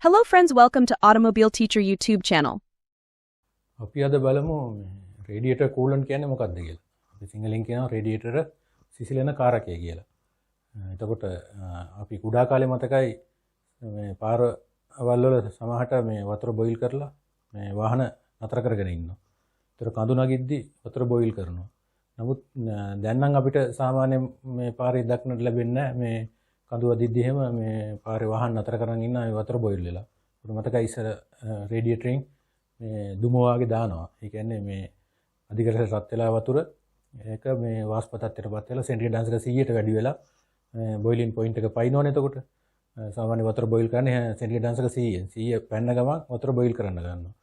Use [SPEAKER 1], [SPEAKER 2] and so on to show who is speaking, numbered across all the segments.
[SPEAKER 1] Hello friends, welcome to Automobile Teacher YouTube channel.
[SPEAKER 2] අපි අද බලමු රේඩියේටර් කූලන්ට් කියන්නේ මොකක්ද කියලා. අපි සිංහලෙන් කියනවා රේඩියේටර් සිසිලන කාරකය කියලා. එතකොට අපි කුඩා කාලේ මතකයි මේ පාරවල් වල සමහරට මේ වතුර බොයිල් කරලා මේ වාහන නතර කරගෙන ඉන්නවා. ඒතර කඳු නගිද්දි වතුර බොයිල් කරනවා. නමුත් දැන් නම් අපිට සාමාන්‍යයෙන් මේ පාරේ දක්නට ලැබෙන්නේ මේ කඳු අදිද්දි එහෙම මේ පාරේ වාහන නතර කරන් ඉන්න ඒ වතුර බොයිල් වෙලා. ඒක මතකයි ඉස්සර රේඩියේටරින් මේ දුම වාගේ දානවා. ඒ කියන්නේ මේ අධිකරස රත් වෙලා වතුර ඒක මේ වාෂ්ප තත්ත්වයටපත් වෙලා සෙන්ටිග්‍රේඩ් අංශක 100ට වැඩි වෙලා බොයිලින් පොයින්ට් එක පයින්නවනේ. එතකොට සාමාන්‍ය වතුර බොයිල් කරන්නේ සෙන්ටිග්‍රේඩ් අංශක 100. 100 පැන්න ගමන් වතුර බොයිල් කරන්න ගන්නවා.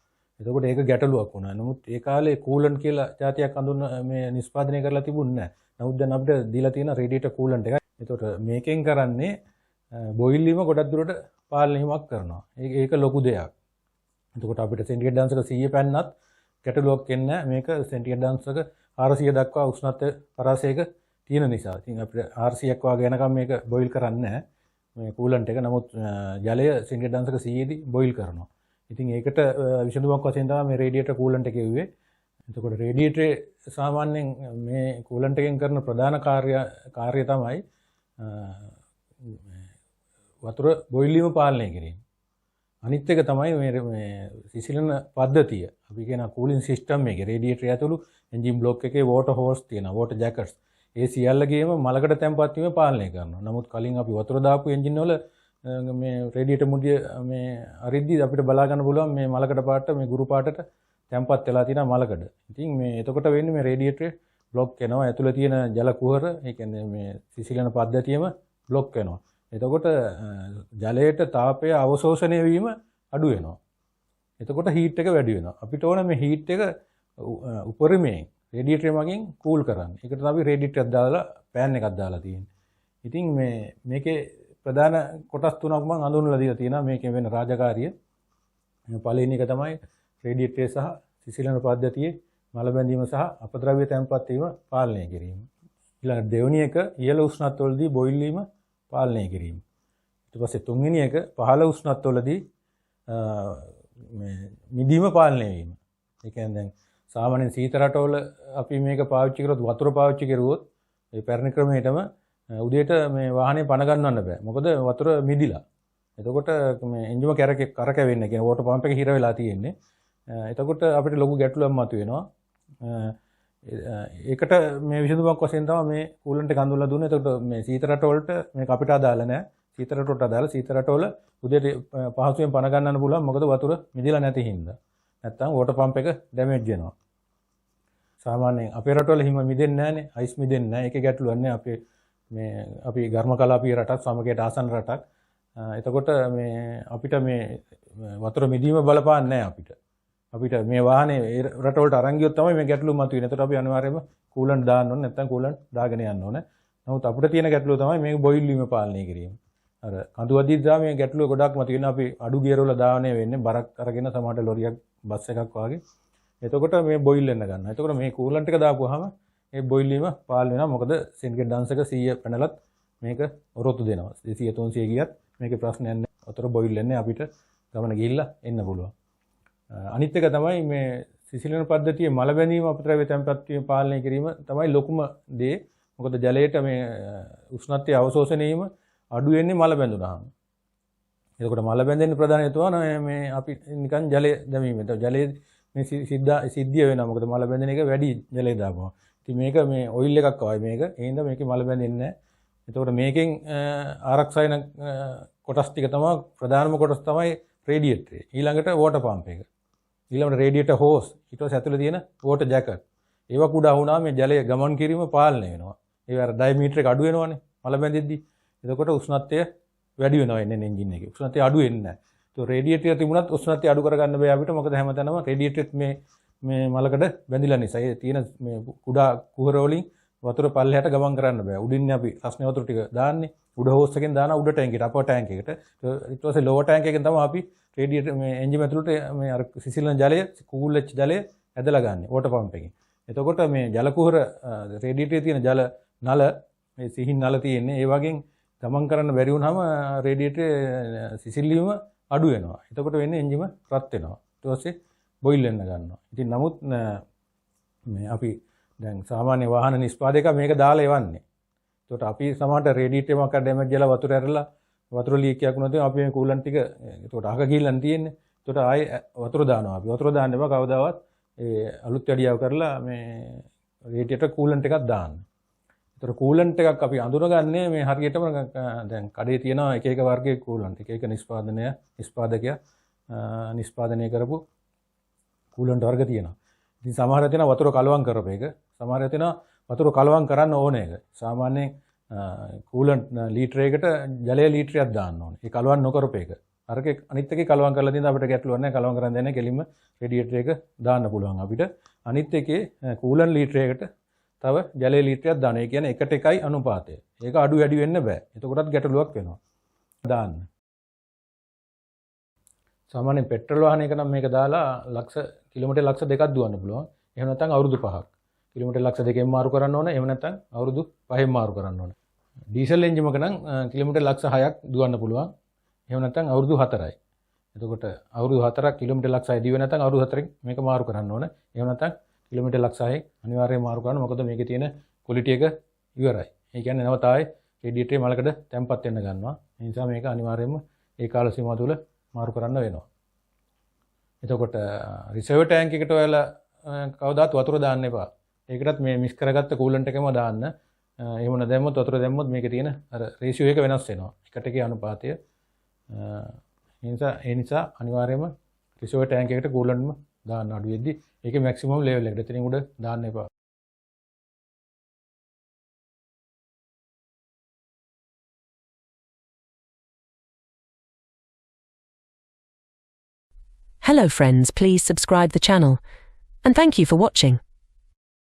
[SPEAKER 2] එතකොට ඒක ගැටලුවක් වුණා. නමුත් ඒ කාලේ කූලන්ට් කියලා જાතියක් අඳුන මේ නිෂ්පාදනය කරලා තිබුණේ නැහැ. නමුත් දැන් අපිට දීලා තියෙන රේඩියේටර් කූලන්ට් එකයි. එතකොට මේකෙන් කරන්නේ බොයිල් වීම ගොඩක් දුරට පාලනයක් කරනවා. ඒක ලොකු දෙයක්. එතකොට අපිට සෙන්ටිග්‍රේඩ් අංශක 100 පැන්නත් ගැටලුවක් එන්නේ මේක සෙන්ටිග්‍රේඩ් අංශක 400 දක්වා උෂ්ණත්ව පරාසයක තියෙන නිසා. ඉතින් අපිට 400ක් වගේ යනකම් මේක බොයිල් කරන්නේ නැහැ මේ කූලන්ට් එක. නමුත් ජලය සෙන්ටිග්‍රේඩ් අංශක 100 දී බොයිල් කරනවා. ඉතින් ඒකට විසඳුමක් වශයෙන් තමයි මේ රේඩියේටර් කූලන්ට් එක කිව්වේ. එතකොට රේඩියේටරේ සාමාන්‍යයෙන් මේ කූලන්ට් එකෙන් කරන ප්‍රධාන කාර්යය තමයි වතුර බොයිල් වීම පාලනය කිරීම. අනිත් එක තමයි මේ සිසිලන පද්ධතිය. අපි කියන කූලින් සිස්ටම් එකේ රේඩියේටරය ඇතුළු එන්ජින් බ්ලොක් එකේ වෝටර් හෝස් තියෙනවා, වෝටර් ජැකට්ස්. ඒ සියල්ලගේම මලකට තැම්පත් වීම පාලනය කරනවා. නමුත් කලින් අපි වතුර දාපු එන්ජින් වල මේ රේඩියේටර් මුඩිය මේ අරිද්දි අපිට බලා ගන්න පුළුවන් මේ මලකඩ පාට මේ ගුරු පාටට තැම්පත් වෙලා තියෙන මලකඩ. ඉතින් මේ එතකොට වෙන්නේ මේ රේඩියේටරේ බ්ලොක් වෙනවා. ඇතුළේ තියෙන ජල කුහර, ඒ කියන්නේ මේ සිසිලන පද්ධතියම බ්ලොක් වෙනවා. එතකොට ජලයට තාපය අවශෝෂණය වීම අඩු වෙනවා. එතකොට හීට් එක වැඩි වෙනවා. අපිට ඕන මේ හීට් එක උපරිමයෙන් රේඩියේටර් මගින් කූල් කරන්න. ඒකට තමයි රේඩියේටර් එකක් දාලා පෑන් එකක් දාලා තියෙන්නේ. ඉතින් මේකේ ප්‍රධාන කොටස් තුනක් මම හඳුන්වලා දීලා තියෙනවා මේකේ වෙන රාජකාරිය. පළවෙනි එක තමයි රේඩියේටර් සහ සිසිලන පද්ධතියේ මල බැඳීම සහ අපද්‍රව්‍ය තැන්පත් වීම පාලනය කිරීම. ඊළඟ දෙවෙනි එක ඉහළ උෂ්ණත්වවලදී බොයිල් වීම පාලනය කිරීම. ඊට පස්සේ තුන්වෙනි එක පහළ උෂ්ණත්වවලදී මිදීම පාලනය වීම. ඒ කියන්නේ දැන් සාමාන්‍යයෙන් සීත රටවල අපි මේක පාවිච්චි කරොත් වතුර පාවිච්චි කරුවොත් ඒ පැරණි ක්‍රමයටම උදේට මේ වාහනේ පණ ගන්නවන්න බෑ. මොකද වතුර මිදිලා. එතකොට මේ එන්ජිම කරකැවෙන්නේ කියන වෝටර් පම්ප් එක හිර වෙලා තියෙන්නේ. එතකොට අපිට ලොකු ගැටලුවක් මතුවෙනවා. ඒකට මේ විසඳුමක් වශයෙන් තමයි මේ කූලන්ට් එක අඳුල්ලා දුන්නේ. එතකොට මේ සීත රටවලට මේක අපිට අදාළ නැහැ. සීත රටවලට අදාළ සීත රටවල උදේට පහසුවෙන් පණ ගන්නන්න පුළුවන්. මොකද වතුර මිදිලා නැති හින්දා. නැත්තම් වෝටර් පම්ප් එක ඩැමේජ් වෙනවා. සාමාන්‍යයෙන් අපේ රටවල හිම මිදෙන්නේ නැහනේ. අයිස් මිදෙන්නේ නැහැ. ඒකේ ගැටලුවක් නැහැ. අපි ඝර්මකලාපීය රටක්, සමගයට ආසන්න රටක්. එතකොට මේ අපිට මේ වතුර මිදීම බලපාන්නේ නැහැ අපිට. අපිට මේ වාහනේ ඒ රටවලට අරන් ගියොත් තමයි මේ ගැටලුව මතුවෙන්නේ. එතකොට අපි අනිවාර්යයෙන්ම කූලන්ට් දාන්න ඕනේ. නැත්නම් කූලන්ට් දාගෙන යන්න ඕනේ. නමුත් අපිට තියෙන ගැටලුව තමයි මේක බොයිල් වීම පාලනය කිරීම. අර කඳු අදිද්දා මේ ගැටලුව ගොඩක් මතුවෙනවා. අපි අඩු ගියර වල දාවනේ වෙන්නේ බරක් අරගෙන සමහරට ලොරියක් බස් එකක් වගේ. එතකොට මේ බොයිල් වෙන්න ගන්නවා. එතකොට මේ කූලන්ට් එක දාපුවාම මේ බොයිල් වීම පාලනය වෙනවා. මොකද සෙන්ටිග්‍රේඩ් අංශක 100 පැනලත් මේක ඔරොත්තු දෙනවා. 200 300 ගියත් මේකේ ප්‍රශ්නයක් නැහැ. වතුර බොයිල් වෙන්නේ අපිට ගමන ගිහිල්ලා එන්න පුළුවන්. අනිත් එක තමයි මේ සිසිලන පද්ධතියේ මල බැඳීම අපද්‍රව්‍ය තැන්පත් වීම පාලනය කිරීම තමයි ලොකුම දේ. මොකද ජලයට මේ උෂ්ණත්වය අවශෝෂණය වීම අඩු වෙන්නේ මල බැඳුනහම. එතකොට මල බැඳෙන්න ප්‍රධාන හේතුව මේ අපි නිකන් ජලය දැමීම. ඒතකොට ජලයේ මේ සිද්ධිය වෙනවා. මොකද මල බැඳෙන එක වැඩි ජලය දාපුවා. ඉතින් මේක මේ ඔයිල් එකක් වගේ මේක. ඒ හින්දා මේකේ මල බැඳෙන්නේ නැහැ. එතකොට මේකෙන් ආරක්ෂා වෙන කොටස් ටික තමයි ප්‍රධානම කොටස් තමයි රේඩියේටරේ. ඊළඟට වෝටර් පම්ප් එක. ඊළඟට රේඩියේටර් හෝස්. ඊට පස්සේ ඇතුලේ තියෙන වෝටර් ජැකට්. ඒවා කුඩා වුණාම මේ ජලය ගමන් කිරීම පාලනය වෙනවා. ඒ අර ඩයමීටර් එක අඩු වෙනවනේ මල බැඳෙද්දි. එතකොට උෂ්ණත්වය වැඩි වෙනවා එන්නේ එන්ජින් එකේ. උෂ්ණත්වය අඩු වෙන්නේ නැහැ. ඒක රේඩියේටර් තිබුණත් උෂ්ණත්වය අඩු කරගන්න බෑ අපිට. මොකද හැමතැනම රේඩියේටරෙත් මේ මලකඩ බැඳිලා නිසා. ඒ තියෙන මේ කුඩා කුහර වලින් වතුර පල්ලෙහාට ගමන් කරන්න බෑ. උඩින් අපි රස්නේ වතුර ටික දාන්නේ. උඩ හෝස් එකෙන් දාන උඩ ටැංකියට, අපර් ටැංක් එකට. ඊට පස්සේ ලෝවර් ටැංක් එකෙන් තමයි අපි රේඩියේටර් මේ එන්ජින් ඇතුළට මේ අර සිසිලන ජලය, කූල් වෙච්ච ජලය ඇදලා ගන්න වෝටර් පම්ප් එකෙන්. එතකොට මේ ජල කුහර රේඩියේටරේ තියෙන ජල නල මේ සිහින් නල තියෙන්නේ. ඒ වගේ ගමන් කරන්න බැරි වුණාම රේඩියේටරේ සිසිල් වීම අඩු වෙනවා. එතකොට වෙන්නේ එන්ජිම රත් වෙනවා. ඊට පස්සේ බොයිල් වෙන්න ගන්නවා. ඉතින් නමුත් මේ අපි දැන් සාමාන්‍ය වාහන නිෂ්පාදක මේක දාලා එවන්නේ. ඒකට අපි සමහරට රේඩියේටර් එකක් ඩැමේජ් වෙලා වතුර ඇරලා වතුර ලීක් එකක් වුණොත් අපි මේ කූලන්ට් ටික ඒකට අහක ගිහිල්ලා තියෙන්නේ. ඒකට ආයේ වතුර දානවා අපි. වතුර දාන්න එපා කවදාවත් ඒ අලුත් වැඩියාව කරලා මේ රේඩියේටර් කූලන්ට් එකක් දාන්න. ඒතර කූලන්ට් එකක් අපි අඳුරගන්නේ මේ හරියටම දැන් කඩේ තියෙන එක එක වර්ගයේ කූලන්ට් එක නිෂ්පාදකයා නිෂ්පාදනය කරපු කූලන්ට් වර්ග තියෙනවා. ඉතින් සමහර තියෙනවා වතුර කලවම් කරපු එක. සමහර තියෙනවා වතුර කලවම් කරන්න ඕන එක. සාමාන්‍යයෙන් කූලන්ට් ලීටරයකට ජලය ලීටරයක් දාන්න ඕනේ. ඒ කලවම් නොකරපු එක. අරක අනිත් එකේ කලවම් කරලා තියෙන අපිට ගැටලුවක් නැහැ. කලවම් කරන් දෙන්නේ කෙලින්ම රේඩියේටර් එක දාන්න පුළුවන් අපිට. අනිත් එකේ කූලන්ට් ලීටරයකට තව ජලය ලීටරයක් දාන්න. ඒ කියන්නේ 1:1 අනුපාතය. ඒක අඩු වැඩි වෙන්න බෑ. එතකොටත් ගැටලුවක් වෙනවා. දාන්න. සාමාන්‍යයෙන් පෙට්‍රල් වාහනයක නම් මේක දාලා කිලෝමීටර් ලක්ෂ 2ක් දුවන්න පුළුවන්. එහෙම නැත්නම් අවුරුදු 5ක්. කිලෝමීටර් ලක්ෂ 2කින් මාරු කරන්න ඕන. එහෙම නැත්නම් අවුරුදු 5න් මාරු කරන්න ඕන. ඩීසල් එන්ජිමක නම් කිලෝමීටර් ලක්ෂ 6ක් දුවන්න පුළුවන්. එහෙම නැත්නම් අවුරුදු 4යි. එතකොට අවුරුදු 4ක් කිලෝමීටර් ලක්ෂ 6 දිවෙ නැත්නම් අවුරුදු 4කින් මේක මාරු කරන්න ඕන. එහෙම නැත්නම් කිලෝමීටර් ලක්ෂ 6න් අනිවාර්යයෙන් මාරු කරන්න. මොකද මේකේ තියෙන ක්වොලිටි එක ඉවරයි. ඒ කියන්නේ නැවත ආයේ රේඩියේටරේ මලකට තැම්පත් වෙන්න ගන්නවා. ඒ නිසා මේක අනිවාර්යයෙන්ම ඒ කාල සීමාව තුළ මාරු කරන්න වෙනවා. එතකොට රිසර්ව් ටැංක් එකට ඔයාලා කවදාත් වතුර දාන්න එපා. ඒකටත් මේ මික්ස් කරගත්ත කූලන්ට් එකම දාන්න. එහෙම නැදැම්මොත් වතුර දැම්මොත් මේකේ තියෙන අර රේෂියෝ එක වෙනස් වෙනවා. එකට එකේ අනුපාතය. ඒ නිසා අනිවාර්යයෙන්ම රිසර්ව් ටැංක් එකට කූලන්ට්ම දාන්න අඩු වෙද්දි ඒකේ මැක්සිමම් ලෙවල් එකට එතනින් උඩ දාන්න එපා.
[SPEAKER 3] Hello friends, please subscribe the channel. And thank you for watching.